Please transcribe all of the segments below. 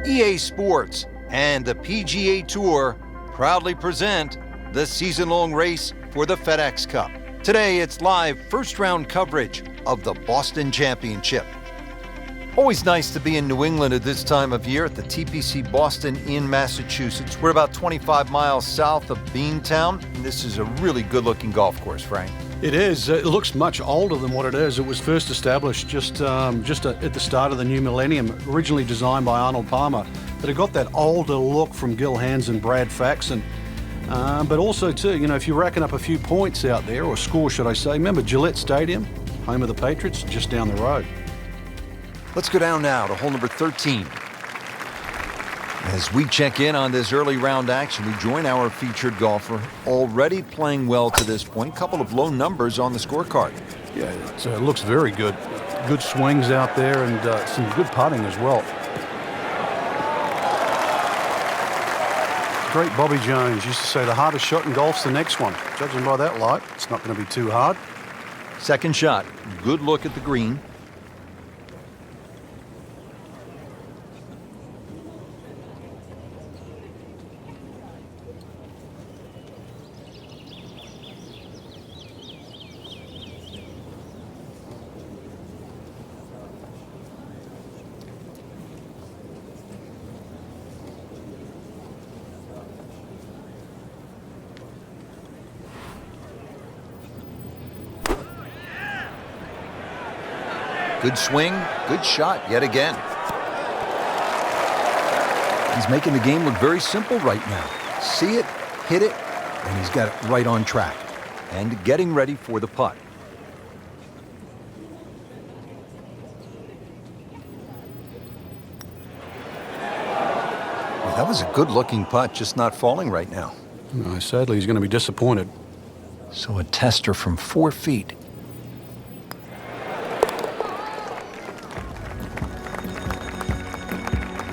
EA Sports and the PGA Tour proudly present the season-long race for the FedEx Cup. Today, it's live first-round coverage of the Boston Championship. Always nice to be in New England at this time of year at the TPC Boston in Massachusetts. We're about 25 miles south of Beantown, and this is a really good-looking golf course, Frank. It is. It looks much older than what it is. It was first established just at the start of the new millennium, originally designed by Arnold Palmer. But it got that older look from Gil Hanse and Brad Faxon. But also, too, you know, if you're racking up a few points out there, or score, should I say, remember Gillette Stadium, home of the Patriots, just down the road. Let's go down now to hole number 13. As we check in on this early round action, we join our featured golfer, already playing well to this point. Couple of low numbers on the scorecard. Yeah, it looks very good. Good swings out there and some good putting as well. Great Bobby Jones used to say the hardest shot in golf's the next one. Judging by that light, it's not going to be too hard. Second shot, good look at the green. Good swing, good shot yet again. He's making the game look very simple right now. See it, hit it, and he's got it right on track. And getting ready for the putt. Well, that was a good-looking putt, just not falling right now. No, sadly, he's going to be disappointed. So a tester from 4 feet.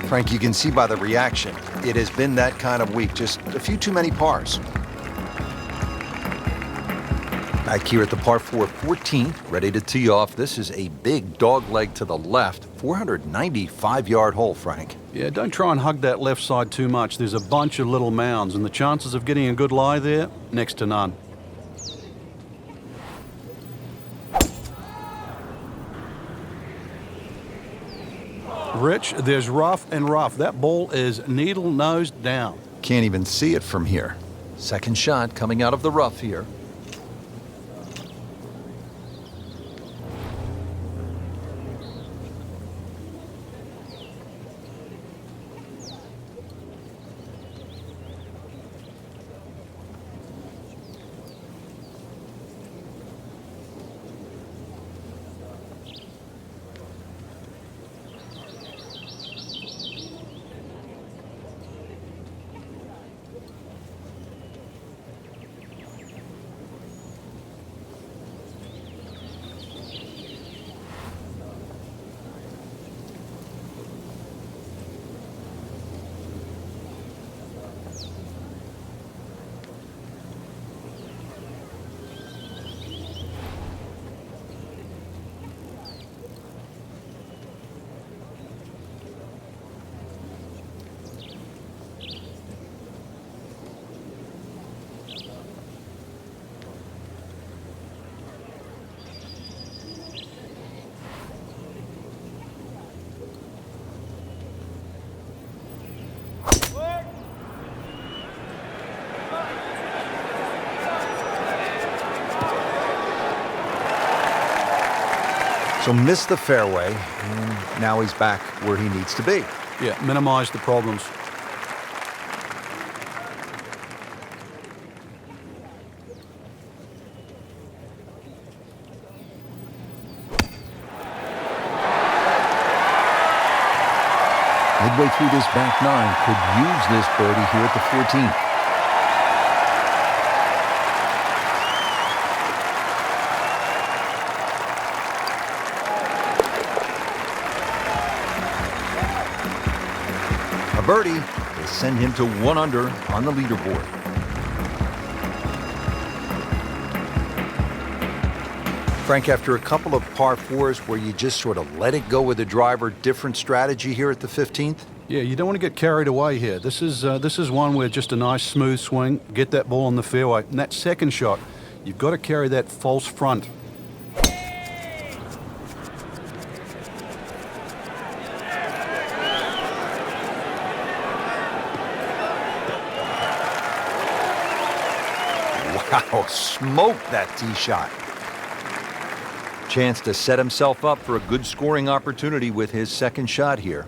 Frank, you can see by the reaction, it has been that kind of week. Just a few too many pars. Back here at the par 4 14th, ready to tee off. This is a big dog leg to the left, 495-yard hole, Frank. Yeah, don't try and hug that left side too much. There's a bunch of little mounds, and the chances of getting a good lie there, next to none. Rich, there's rough and rough. That ball is needle nose down. Can't even see it from here. Second shot coming out of the rough here. So missed the fairway, and now he's back where he needs to be. Yeah, minimize the problems. Midway through this back nine, could use this birdie here at the 14th. Birdie will send him to 1 under on the leaderboard. Frank, after a couple of par fours where you just sort of let it go with the driver, different strategy here at the 15th? Yeah, you don't want to get carried away here. This is one where just a nice smooth swing, get that ball in the fairway. And that second shot, you've got to carry that false front. Wow, smoked that tee shot. Chance to set himself up for a good scoring opportunity with his second shot here.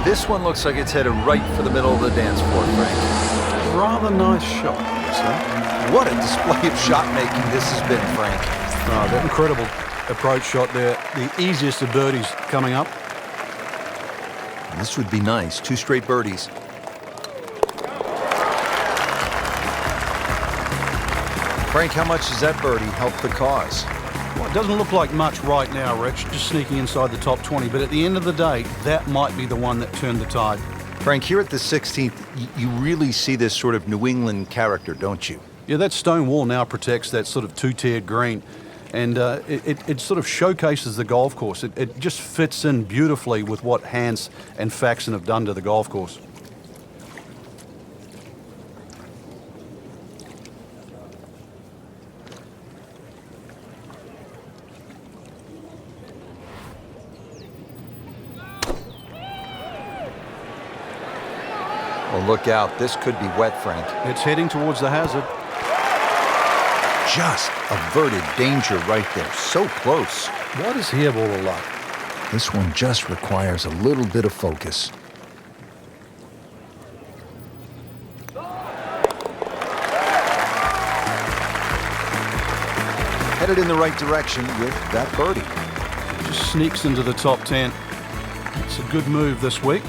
This one looks like it's headed right for the middle of the dance floor, Frank. Rather nice shot, sir. What a display of shot making this has been, Frank. Oh, that incredible approach shot there. The easiest of birdies coming up. This would be nice. 2 straight birdies. Frank, how much does that birdie help the cause? Well, it doesn't look like much right now, Rich, just sneaking inside the top 20. But at the end of the day, that might be the one that turned the tide. Frank, here at the 16th, you really see this sort of New England character, don't you? Yeah, that stone wall now protects that sort of two-tiered green. And it sort of showcases the golf course. It just fits in beautifully with what Hans and Faxon have done to the golf course. Well, look out. This could be wet, Frank. It's heading towards the hazard. Just averted danger right there. So close. Why does he have all the luck? This one just requires a little bit of focus. Headed in the right direction with that birdie. Just sneaks into the top 10. It's a good move this week.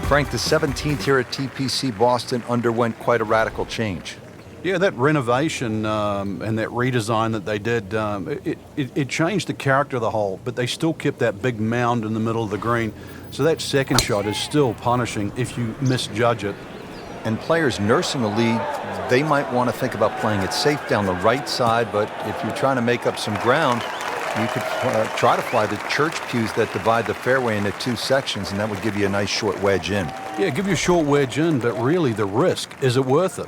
Frank, the 17th here at TPC Boston underwent quite a radical change. Yeah, that renovation and that redesign that they did, it changed the character of the hole, but they still kept that big mound in the middle of the green. So that second shot is still punishing if you misjudge it. And players nursing a lead, they might want to think about playing it safe down the right side, but if you're trying to make up some ground, you could try to fly the church pews that divide the fairway into 2 sections, and that would give you a nice short wedge in. Yeah, give you a short wedge in, but really the risk, is it worth it?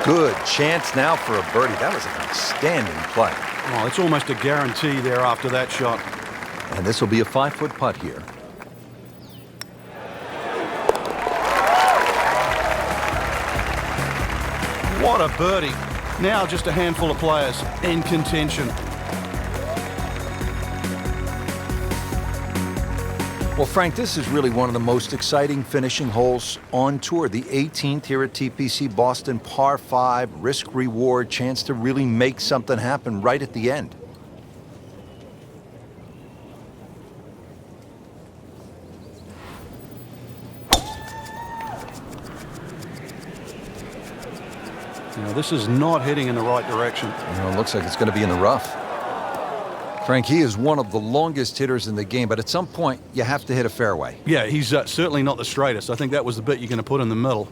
Good chance now for a birdie. That was an outstanding play. Oh, it's almost a guarantee there after that shot. And this will be a 5-foot putt here. What a birdie. Now just a handful of players in contention. Well, Frank, this is really one of the most exciting finishing holes on tour. The 18th here at TPC Boston, par 5, risk-reward, chance to really make something happen right at the end. You know, this is not heading in the right direction. You know, it looks like it's going to be in the rough. Frank, he is one of the longest hitters in the game, but at some point, you have to hit a fairway. Yeah, he's certainly not the straightest. I think that was the bit you're going to put in the middle.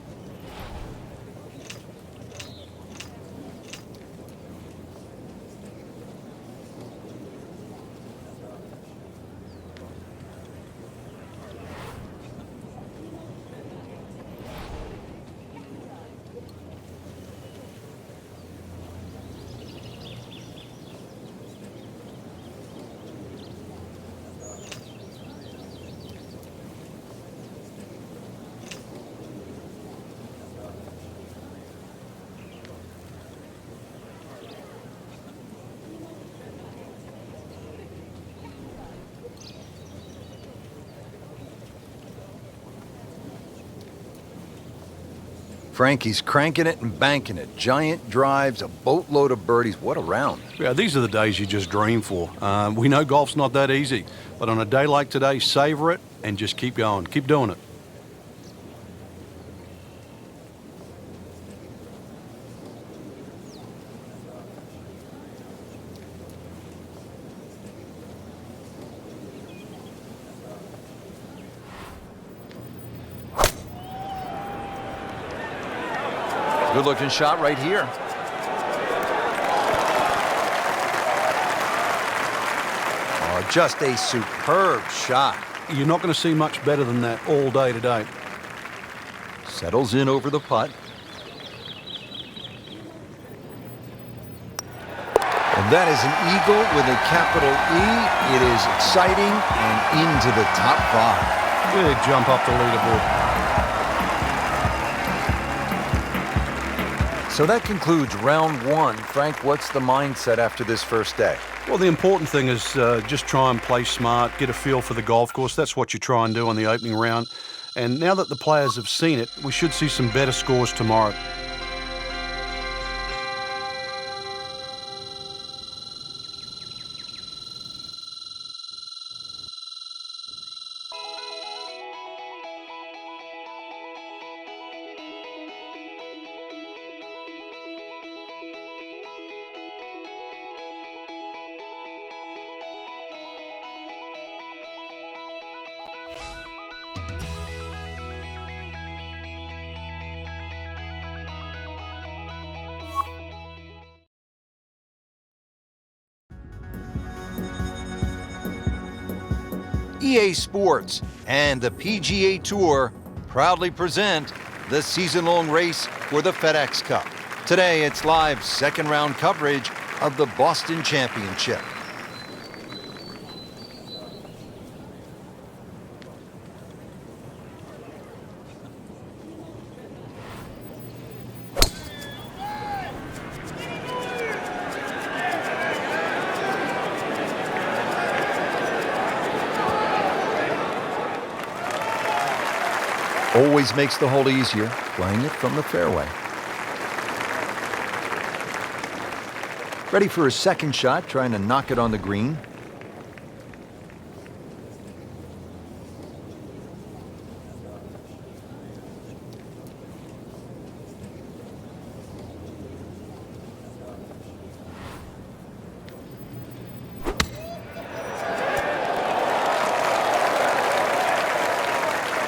Frankie's cranking it and banking it. Giant drives, a boatload of birdies. What a round. Yeah, these are the days you just dream for. We know golf's not that easy, but on a day like today, savor it and just keep going. Keep doing it. Good looking shot right here. Oh, just a superb shot. You're not going to see much better than that all day today. Settles in over the putt. And that is an eagle with a capital E. It is exciting and into the top 5. Big jump up the leaderboard. So that concludes round 1. Frank, what's the mindset after this first day? Well, the important thing is just try and play smart, get a feel for the golf course. That's what you try and do on the opening round. And now that the players have seen it, we should see some better scores tomorrow. EA Sports and the PGA Tour proudly present the season-long race for the FedEx Cup. Today, it's live second-round coverage of the Boston Championship. Always makes the hole easier, playing it from the fairway. Ready for his second shot, trying to knock it on the green.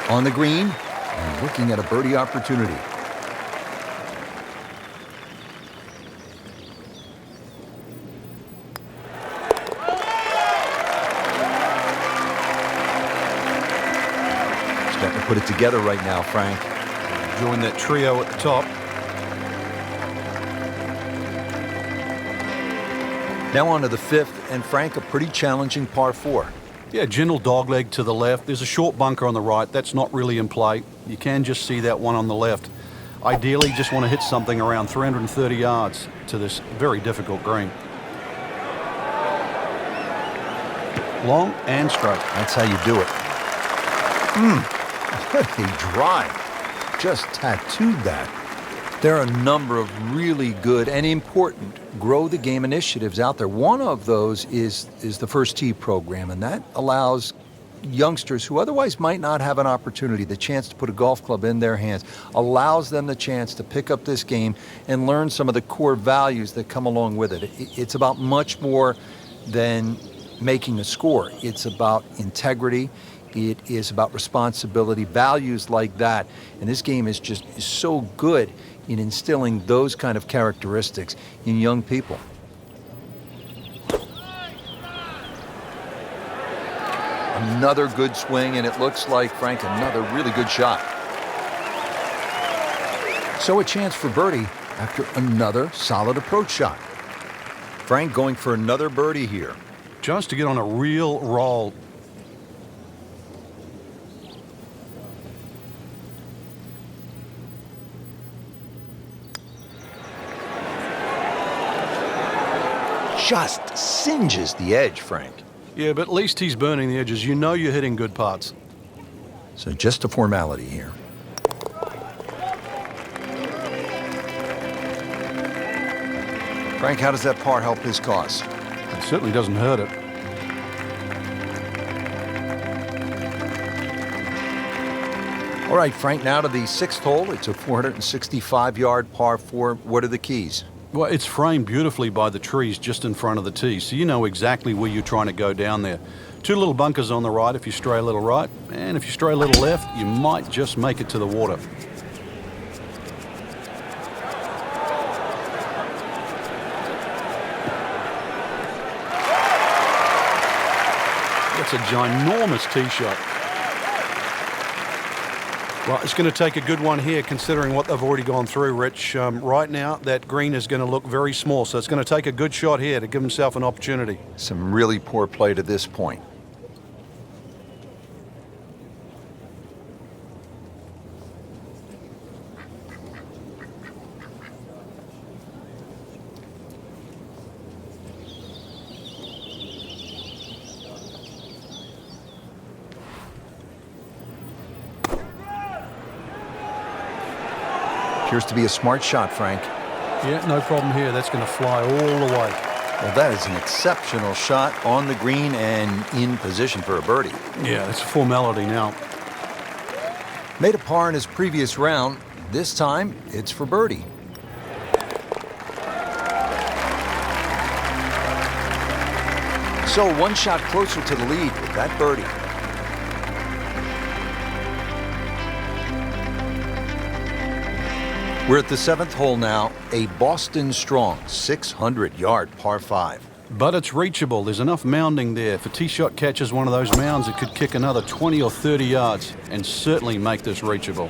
On the green, and looking at a birdie opportunity. Starting to put it together right now, Frank. Join that trio at the top. Now on to the 5th, and Frank, a pretty challenging par 4. Yeah, gentle dogleg to the left. There's a short bunker on the right. That's not really in play. You can just see that one on the left. Ideally, just want to hit something around 330 yards to this very difficult green. Long and straight. That's how you do it. What a drive. Just tattooed that. There are a number of really good and important grow the game initiatives out there. One of those is the First Tee program, and that allows youngsters who otherwise might not have an opportunity, the chance to put a golf club in their hands, allows them the chance to pick up this game and learn some of the core values that come along with it. It's about much more than making a score. It's about integrity. It is about responsibility, values like that. And this game is so good in instilling those kind of characteristics in young people. Another good swing, and it looks like, Frank, another really good shot. So a chance for birdie after another solid approach shot. Frank going for another birdie here. Just to get on a real roll. Just singes the edge, Frank. Yeah, but at least he's burning the edges. You know you're hitting good putts. So just a formality here. Frank, how does that par help his cause? It certainly doesn't hurt it. All right, Frank, now to the 6th hole. It's a 465-yard par 4. What are the keys? Well, it's framed beautifully by the trees just in front of the tee, so you know exactly where you're trying to go down there. 2 little bunkers on the right if you stray a little right, and if you stray a little left, you might just make it to the water. That's a ginormous tee shot. Well, it's going to take a good one here considering what they've already gone through, Rich. Right now, that green is going to look very small, so it's going to take a good shot here to give himself an opportunity. Some really poor play to this point. Appears to be a smart shot, Frank. Yeah, no problem here. That's going to fly all the way. Well, that is an exceptional shot on the green and in position for a birdie. Yeah, it's a formality now. Made a par in his previous round. This time, it's for birdie. So 1 shot closer to the lead with that birdie. We're at the 7th hole now, a Boston strong 600-yard par 5. But it's reachable. There's enough mounding there. If a tee shot catches one of those mounds, it could kick another 20 or 30 yards and certainly make this reachable.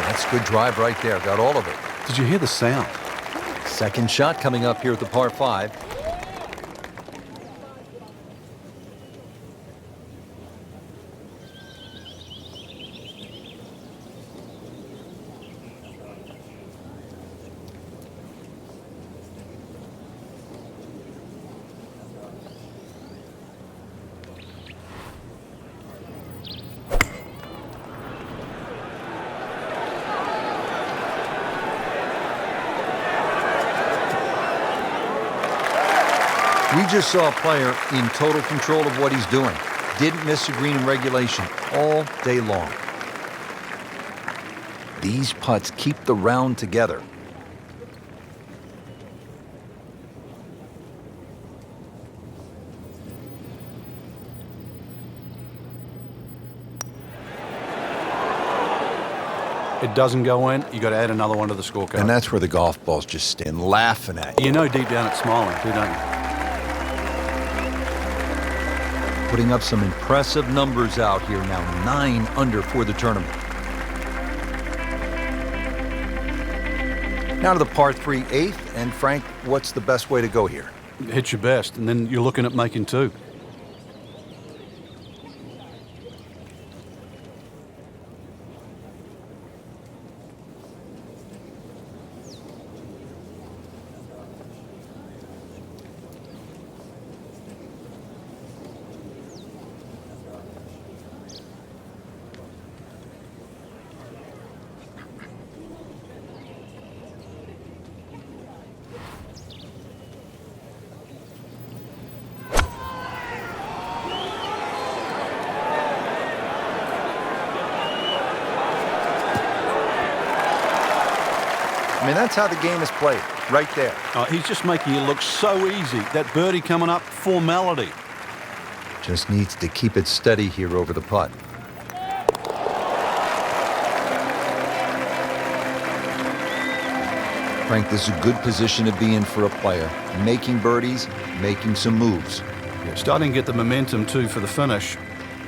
That's a good drive right there. Got all of it. Did you hear the sound? Second shot coming up here at the par 5. We just saw a player in total control of what he's doing. Didn't miss a green in regulation all day long. These putts keep the round together. It doesn't go in, you got to add another one to the scorecard. And that's where the golf balls just stand laughing at you. You know deep down it's smiling too, don't you? Putting up some impressive numbers out here now, 9 under for the tournament. Now to the par 3 8th, and Frank, what's the best way to go here? Hit your best, and then you're looking at making 2. I mean, that's how the game is played, right there. He's just making it look so easy. That birdie coming up, formality. Just needs to keep it steady here over the putt. Frank, this is a good position to be in for a player. Making birdies, making some moves. Yeah, starting to get the momentum, too, for the finish.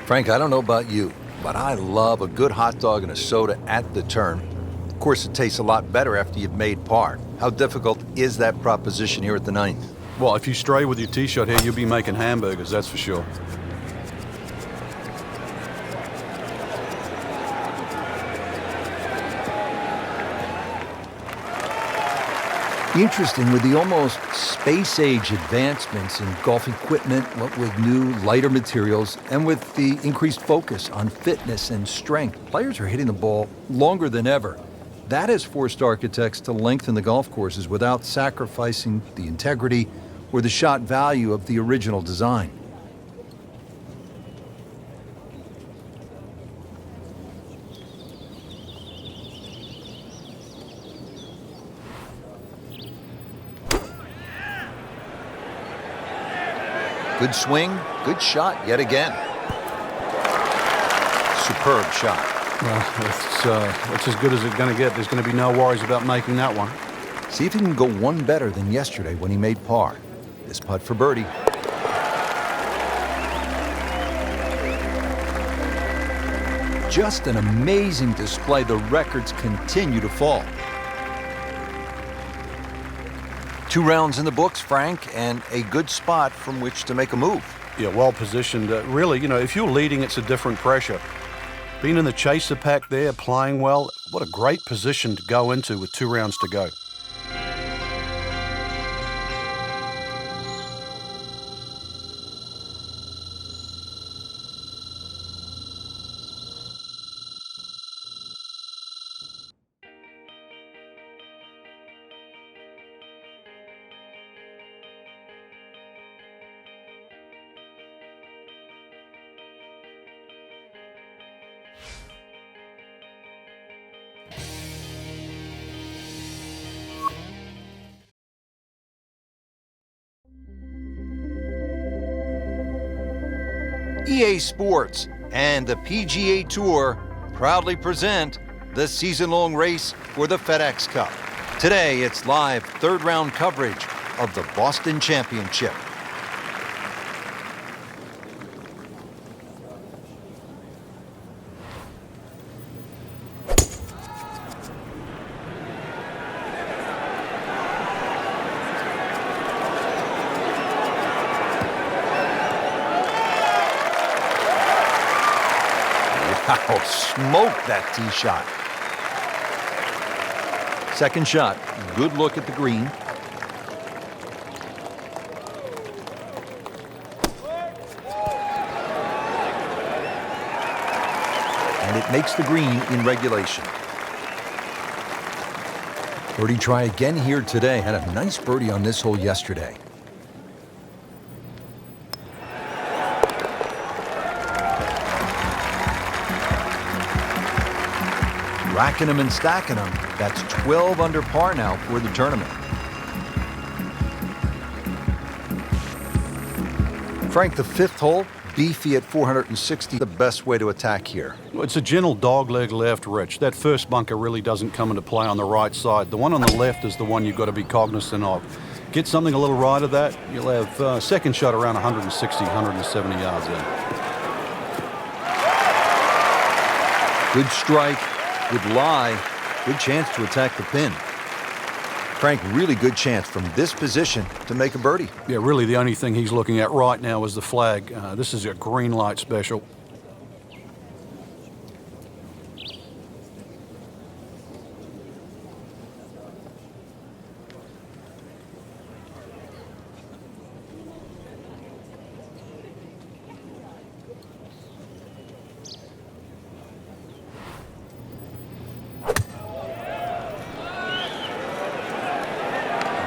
Frank, I don't know about you, but I love a good hot dog and a soda at the turn. Of course, it tastes a lot better after you've made par. How difficult is that proposition here at the 9th? Well, if you stray with your tee shot here, you'll be making hamburgers, that's for sure. Interesting, with the almost space-age advancements in golf equipment, what with new, lighter materials, and with the increased focus on fitness and strength, players are hitting the ball longer than ever. That has forced architects to lengthen the golf courses without sacrificing the integrity or the shot value of the original design. Good swing, good shot yet again. Superb shot. Well, it's as good as it's going to get. There's going to be no worries about making that one. See if he can go one better than yesterday when he made par. This putt for birdie. Just an amazing display. The records continue to fall. 2 rounds in the books, Frank, and a good spot from which to make a move. Yeah, well positioned. Really, if you're leading, it's a different pressure. Being in the chaser pack there, playing well, what a great position to go into with 2 rounds to go. EA Sports and the PGA Tour proudly present the season-long race for the FedEx Cup. Today, it's live third-round coverage of the Boston Championship. Wow, smoked that tee shot. Second shot, good look at the green. And it makes the green in regulation. Birdie try again here today. Had a nice birdie on this hole yesterday. Racking them and stacking them. That's 12 under par now for the tournament. Frank, the 5th hole, beefy at 460. The best way to attack here. It's a gentle dogleg left, Rich. That first bunker really doesn't come into play on the right side. The one on the left is the one you've got to be cognizant of. Get something a little right of that, you'll have second shot around 160, 170 yards in. Good strike. Good lie, good chance to attack the pin. Frank, really good chance from this position to make a birdie. Yeah, really the only thing he's looking at right now is the flag. This is a green light special.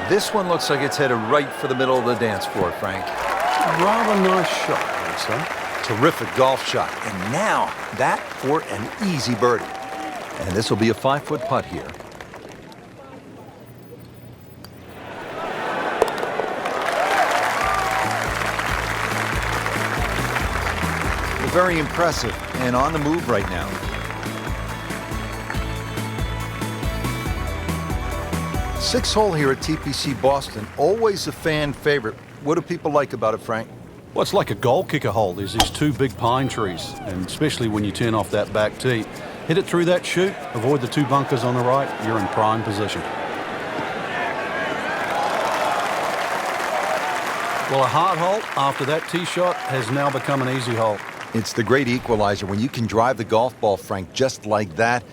This one looks like it's headed right for the middle of the dance floor, Frank. Rather nice shot, I would say. Terrific golf shot. And now that for an easy birdie. And this will be a 5-foot putt here. Very impressive and on the move right now. Sixth hole here at TPC Boston, always a fan favorite. What do people like about it, Frank? Well, it's like a goal kicker hole. There's these 2 big pine trees, and especially when you turn off that back tee. Hit it through that chute, avoid the 2 bunkers on the right, you're in prime position. Well, a hard hole after that tee shot has now become an easy hole. It's the great equalizer. When you can drive the golf ball, Frank, just like that,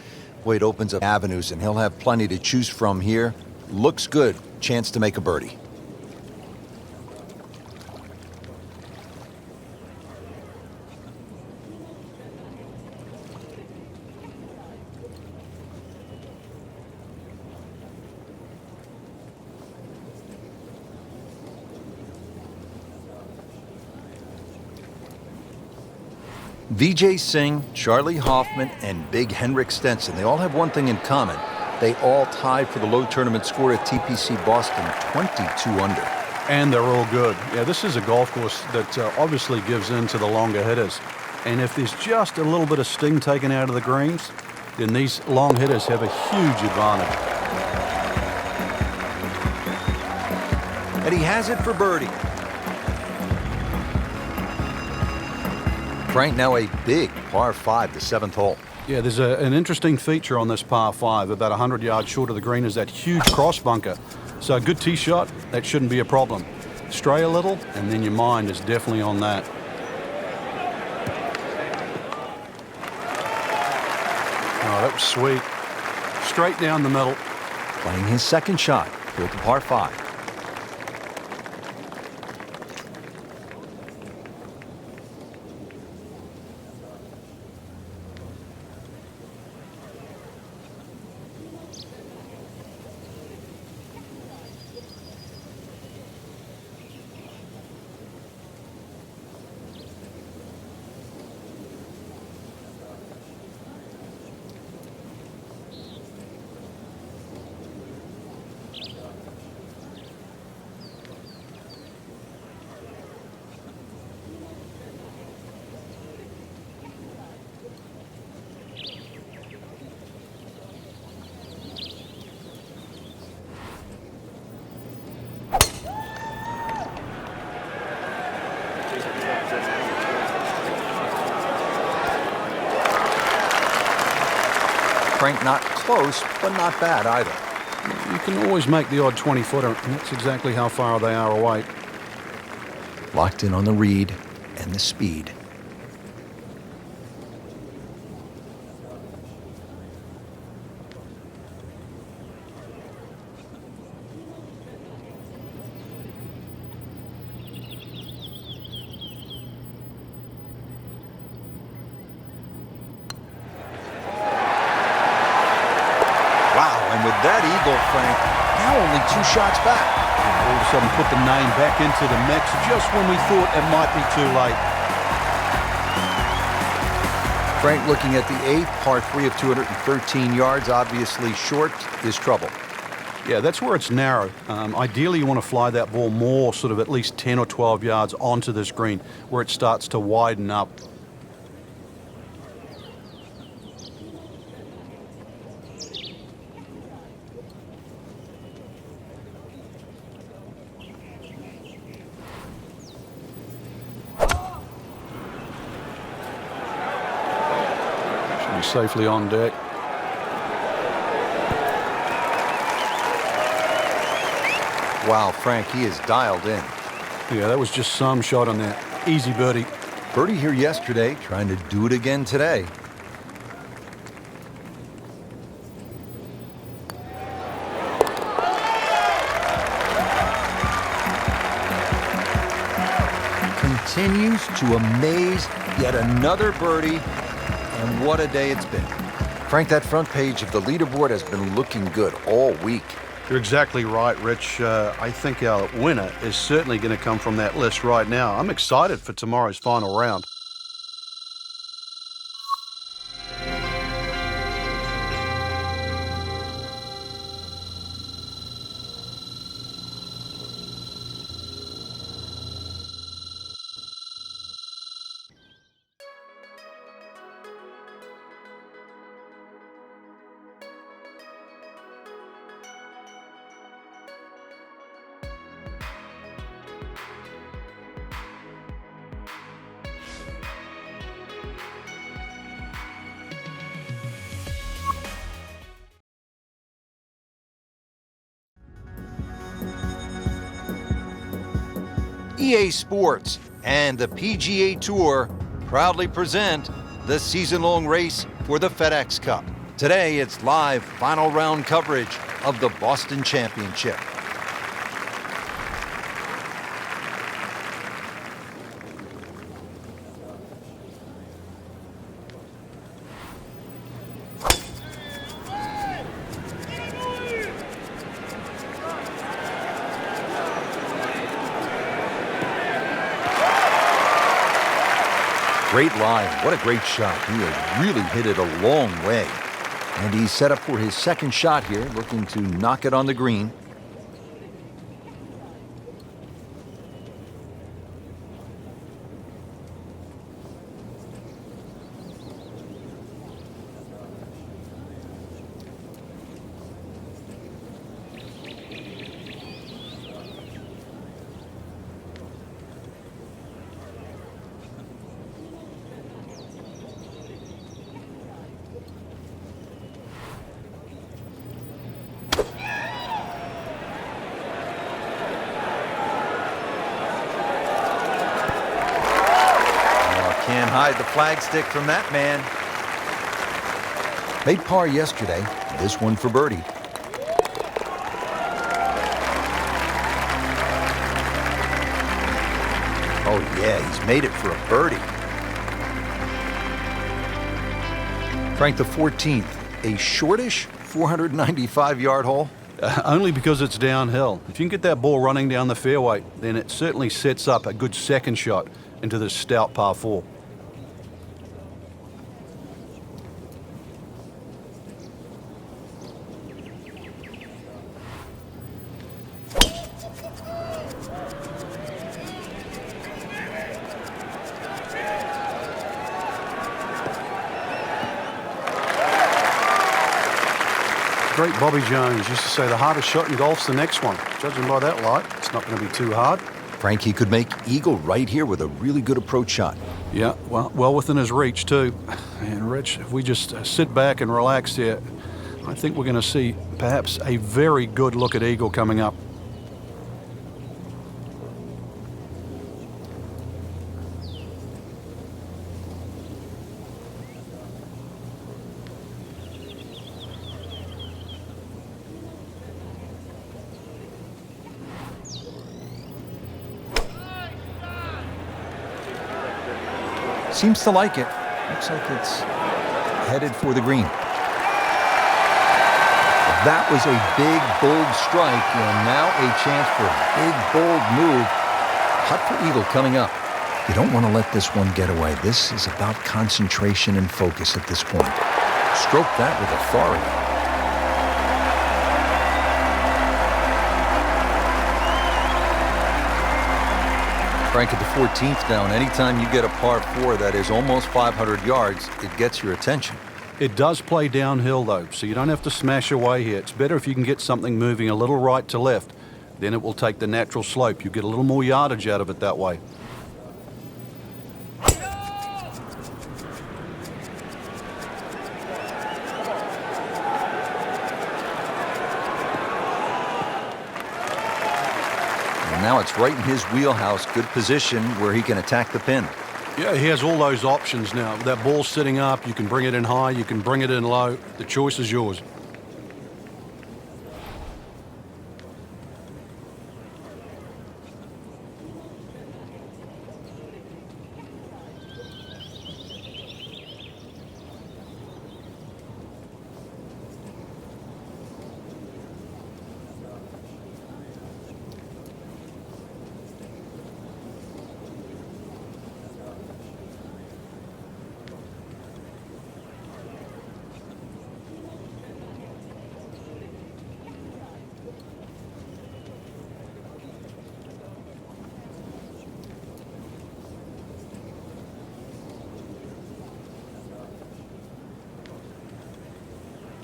boy, it opens up avenues, and he'll have plenty to choose from here. Looks good. chance to make a birdie. Vijay Singh, Charlie Hoffman, and Big Henrik Stenson, they all have one thing in common. They all tied for the low tournament score at TPC Boston, 22 under. And they're all good. Yeah, this is a golf course that obviously gives in to the longer hitters. And if there's just a little bit of sting taken out of the greens, then these long hitters have a huge advantage. And he has it for birdie. Frank, now a big par 5, the 7th hole. Yeah, there's an interesting feature on this par 5. About 100 yards short of the green is that huge cross bunker. So a good tee shot, that shouldn't be a problem. Stray a little, and then your mind is definitely on that. Oh, that was sweet. Straight down the middle. Playing his second shot here at the par 5. Frank, not close, but not bad either. You can always make the odd 20-footer, and that's exactly how far they are away. Locked in on the read and the speed. With that eagle, Frank, now only 2 shots back. And all of a sudden put the name back into the mix just when we thought it might be too late. Frank looking at the 8th, par 3 of 213 yards, obviously short, is trouble. Yeah, that's where it's narrow. Ideally, you want to fly that ball more, sort of at least 10 or 12 yards onto this green, where it starts to widen up. Safely on deck. Wow, Frank, he is dialed in. Yeah, that was just some shot on that. Easy birdie. Birdie here yesterday, trying to do it again today. Continues to amaze, yet another birdie. And what a day it's been. Frank, that front page of the leaderboard has been looking good all week. You're exactly right, Rich. I think our winner is certainly going to come from that list right now. I'm excited for tomorrow's final round. EA Sports and the PGA Tour proudly present the season-long race for the FedEx Cup. Today, it's live final round coverage of the Boston Championship. Great lie. What a great shot. He has really hit it a long way. And he's set up for his second shot here, looking to knock it on the green. Can't hide the flagstick from that man. Made par yesterday. This one for birdie. Oh yeah, he's made it for a birdie. Frank, the 14th, a shortish 495-yard hole. Only because it's downhill. If you can get that ball running down the fairway, then it certainly sets up a good second shot into this stout par 4. Great Bobby Jones used to say the hardest shot in golf's the next one. Judging by that light, it's not going to be too hard. Frank, he could make eagle right here with a really good approach shot. Yeah, well within his reach too. And Rich, if we just sit back and relax here, I think we're going to see perhaps a very good look at eagle coming up. Seems to like it. Looks like it's headed for the green. That was a big, bold strike, and now a chance for a big, bold move. Putt for eagle coming up. You don't want to let this one get away. This is about concentration and focus at this point. Stroke that with authority. Frank, at the 14th down, anytime you get a par 4 that is almost 500 yards, it gets your attention. It does play downhill though, so you don't have to smash away here. It's better if you can get something moving a little right to left. Then it will take the natural slope. You get a little more yardage out of it that way. Now it's right in his wheelhouse, good position where he can attack the pin. Yeah, he has all those options now. That ball's sitting up, you can bring it in high, you can bring it in low. The choice is yours.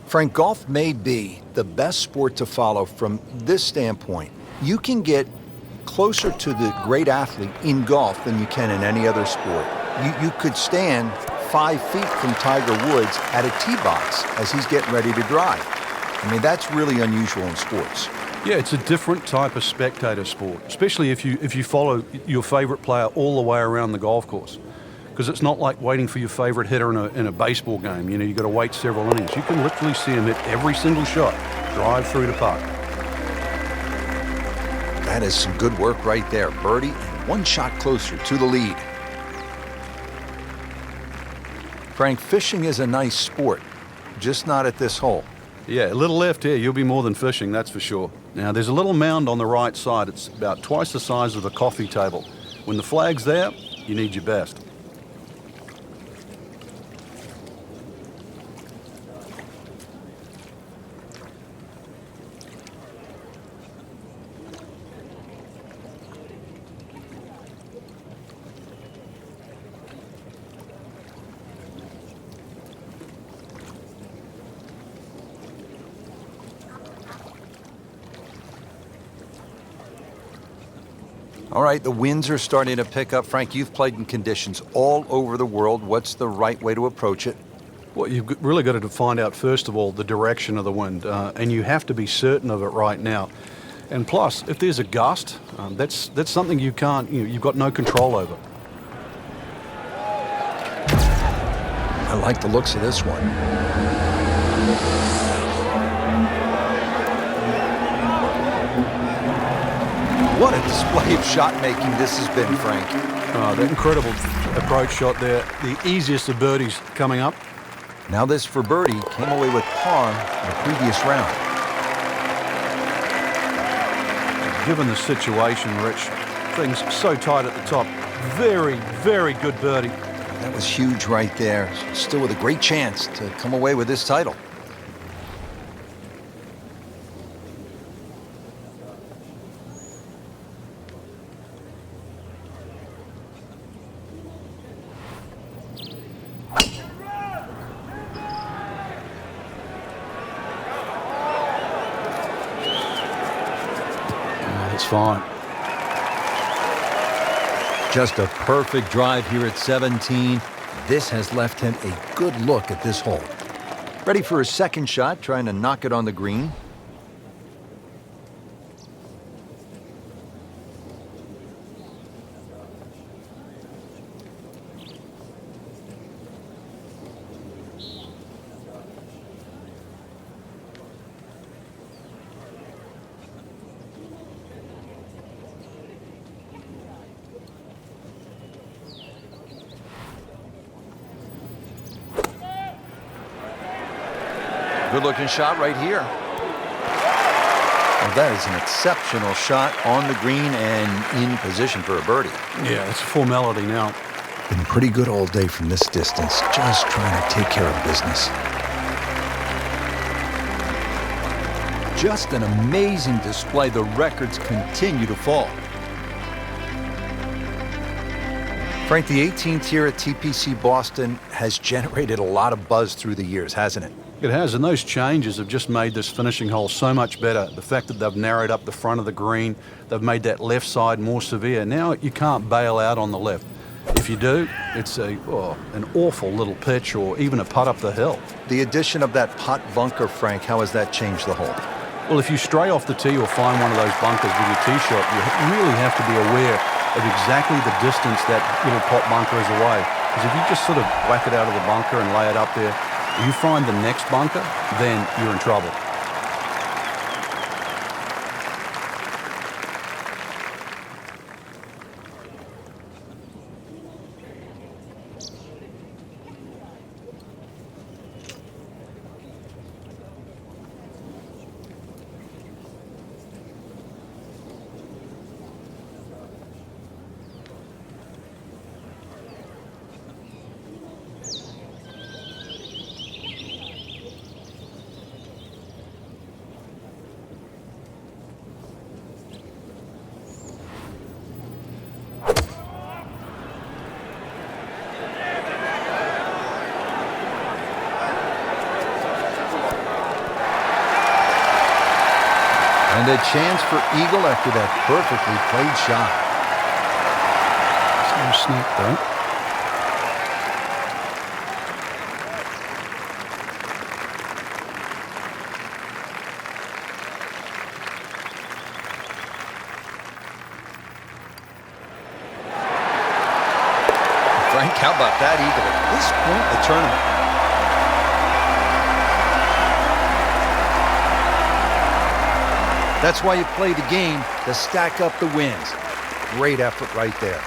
Frank, golf may be the best sport to follow from this standpoint. You can get closer to the great athlete in golf than you can in any other sport. You could stand 5 feet from Tiger Woods at a tee box as he's getting ready to drive. I mean, that's really unusual in sports. Yeah, it's a different type of spectator sport, especially if you follow your favorite player all the way around the golf course. Because it's not like waiting for your favorite hitter in a baseball game. You know, you've got to wait several innings. You can literally see him hit every single shot, drive through the park. That is some good work right there. Birdie and 1 shot closer to the lead. Frank, fishing is a nice sport, just not at this hole. Yeah, a little left here, you'll be more than fishing, that's for sure. Now, there's a little mound on the right side. It's about twice the size of a coffee table. When the flag's there, you need your best. All right, the winds are starting to pick up. Frank, you've played in conditions all over the world. What's the right way to approach it? Well, you've really got to find out, first of all, the direction of the wind, and you have to be certain of it right now. And plus, if there's a gust, that's something you've got no control over. I like the looks of this one. What a display of shot making this has been, Frank. That incredible approach shot there, the easiest of birdies coming up. Now this for birdie came away with par in the previous round. Given the situation, Rich, things so tight at the top. Very, very good birdie. That was huge right there. Still with a great chance to come away with this title. It's fine. Just a perfect drive here at 17. This has left him a good look at this hole. Ready for his second shot, trying to knock it on the green. Good-looking shot right here. Well, that is an exceptional shot on the green and in position for a birdie. Yeah, it's a formality now. Been pretty good all day from this distance, just trying to take care of business. Just an amazing display. The records continue to fall. Frank, the 18th here at TPC Boston has generated a lot of buzz through the years, hasn't it? It has, and those changes have just made this finishing hole so much better. The fact that they've narrowed up the front of the green, they've made that left side more severe. Now you can't bail out on the left. If you do, it's an awful little pitch or even a putt up the hill. The addition of that putt bunker, Frank, how has that changed the hole? Well, if you stray off the tee or find one of those bunkers with your tee shot, you really have to be aware of exactly the distance that little pot bunker is away. Because if you just sort of whack it out of the bunker and lay it up there, you find the next bunker, then you're in trouble. And a chance for eagle after that perfectly played shot. No snap, though. Frank, how about that eagle at this point in the tournament? That's why you play the game, to stack up the wins. Great effort right there.